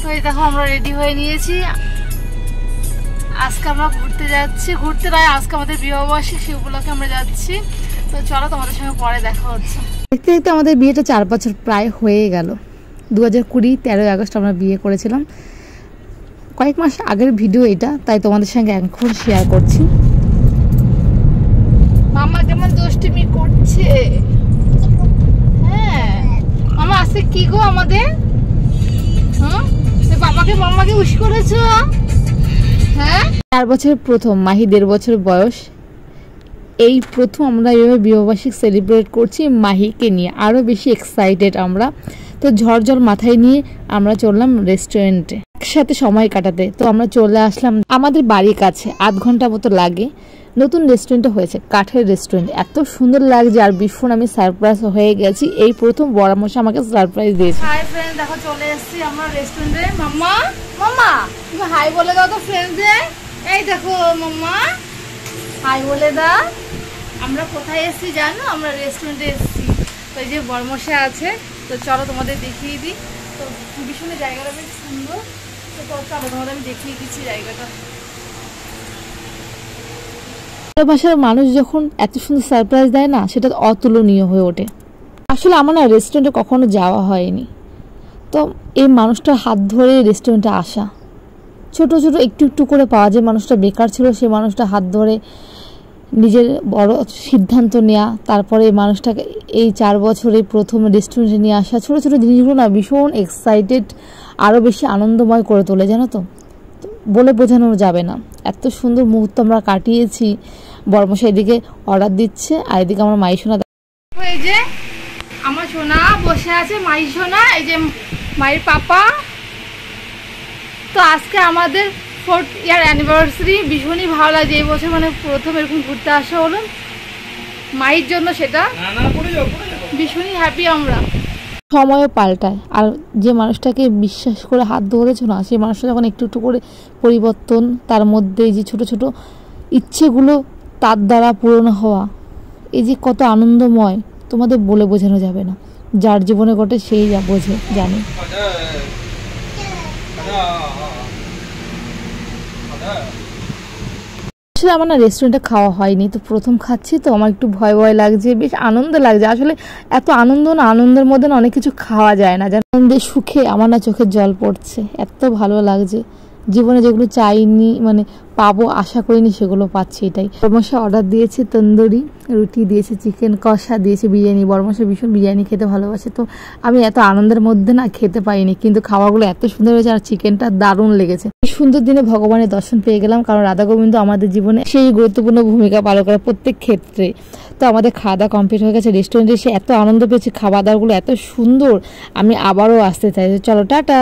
তো এই দেখো আমরা রেডি হয়ে নিয়েছি, আজকে আমরা ঘুরতে যাচ্ছি। ঘুরতে নয়, আজকে আমাদের বিবাহবার্ষিকী, সেই উপলক্ষে আমরা যাচ্ছি। তো চলো তোমাদের সঙ্গে পরে দেখা হচ্ছে। দেখতে দেখতে আমাদের বিয়েটা 4 বছর প্রায় হয়ে গেল। 2020 13 আগস্ট আমরা বিয়ে করেছিলাম। কয়েক মাস আগের ভিডিও এটা, তাই তোমাদের সঙ্গে এখন শেয়ার করছি। মামা কেমন দুষ্টুমি করছে। হ্যাঁ মামা, আজকে কি গো আমাদের? হ্যাঁ বাবাকে মামাকে উইশ করেছো? হ্যাঁ 4 বছরের প্রথম, মাহি 1.5 বছর বয়স। এই প্রথম আমরা এইভাবে বিবাহবার্ষিকী সেলিব্রেট করছি মাহিকে নিয়ে, আরও বেশি এক্সাইটেড আমরা। তো ঝড় মাথায় নিয়ে আমরা চললাম রেস্টুরেন্টে একসাথে সময় কাটাতে। তো আমরা চলে আসলাম আমাদের বাড়ির কাছে, 1/2 ঘন্টা মতো লাগে। নতুন রেস্টুরেন্টে হয়েছে, কাঠের রেস্টুরেন্ট, এত সুন্দর লাগছে। আর ভীষণ আমি সারপ্রাইজ হয়ে গেছি, এই প্রথম বড়মশাই আমাকে সারপ্রাইজ দিয়েছে। হাই ফ্রেন্ড, দেখো চলে এসেছি আমরা রেস্টুরেন্টে। মাম্মা মাম্মা তুমি হাই বলে দাও তো ফ্রেন্ডদের। এই দেখো মাম্মা, হাই বলে দাও। আমরা কোথায় এসেছি জানো? আমরা রেস্টুরেন্টে এসেছি। তো এই যে বড়মশাই আছে, তো চলো তোমাদের দেখিয়ে দিই। তো ভীষণ জায়গাটা বেশ সুন্দর। তো চলো তোমাদের আমি দেখিয়ে দিচ্ছি জায়গাটা। ভালোবাসার মানুষ যখন এত সুন্দর সারপ্রাইজ দেয় না, সেটা অতুলনীয় হয়ে ওঠে। আসলে আমার না রেস্টুরেন্টে কখনো যাওয়া হয়নি, তো এই মানুষটার হাত ধরে রেস্টুরেন্টে আসা। ছোট ছোট একটু একটু করে পাওয়া যায়। মানুষটা বেকার ছিল, সেই মানুষটা হাত ধরে নিজের বড় সিদ্ধান্ত নেওয়া, তারপরে এই মানুষটাকে এই 4 বছরে প্রথম রেস্টুরেন্টে নিয়ে আসা। ছোট ছোট জিনিসগুলো না ভীষণ এক্সাইটেড, আরও বেশি আনন্দময় করে তোলে, জানো তো। বলে বোঝানো যাবে না, এত সুন্দর মুহূর্ত আমরা কাটিয়েছি। বড়মশাই এদিকে অর্ডার দিচ্ছে, আর এদিকে আমার মাই সোনা। এই যে আমার সোনা বসে আছে, মাই সোনা, এই যে মায়ের পাপা। তো আজকে আমাদের 4th ইয়ার অ্যানিভার্সারি। ভীষণই ভালো লাগছে, এই বছর মানে প্রথম এরকম ঘুরতে আসা হলো মায়ের জন্য, সেটা ভীষণই হ্যাপি আমরা। সময়ও পাল্টায়, আর যে মানুষটাকে বিশ্বাস করে হাত ধরেছো না, সেই মানুষটা যখন একটু একটু করে পরিবর্তন, তার মধ্যে যে ছোট ছোট ইচ্ছেগুলো তার দ্বারা পূরণ হওয়া, এই যে কত আনন্দময়, তোমাদের বলে বোঝানো যাবে না। যার জীবনে ঘটে সেই যা বোঝে, জানে। আসলে আমার না রেস্টুরেন্টে খাওয়া হয়নি, তো প্রথম খাচ্ছি, তো আমার একটু ভয় ভয় লাগছে, বেশ আনন্দ লাগছে। আসলে এত আনন্দ না, আনন্দের মধ্যে না অনেক কিছু খাওয়া যায় না, আনন্দের সুখে আমার না চোখের জল পড়ছে, এত ভালো লাগছে। জীবনে যেগুলো চাইনি, মানে পাবো আশা করিনি, সেগুলো পাচ্ছি, এটাই। বড়মশাই অর্ডার দিয়েছে তন্দুরি রুটি, দিয়েছে চিকেন কষা, দিয়েছে বিরিয়ানি। বড়মশাই ভীষণ বিরিয়ানি খেতে ভালোবাসে, তো আমি এত আনন্দের মধ্যে না খেতে পাইনি, কিন্তু খাওয়াগুলো এত সুন্দর হয়েছে, আর চিকেনটা দারুণ লেগেছে। সুন্দর দিনে ভগবানের দর্শন পেয়ে গেলাম, কারণ রাধা গোবিন্দ আমাদের জীবনে সেই গুরুত্বপূর্ণ ভূমিকা পালন করে প্রত্যেক ক্ষেত্রে। তো আমাদের খাওয়া দাওয়া কমপ্লিট হয়ে গেছে। রেস্টুরেন্টে এসে এত আনন্দ পেয়েছি, খাওয়া দাওয়াগুলো এত সুন্দর, আমি আবারও আসতে চাই। চলো টাটা।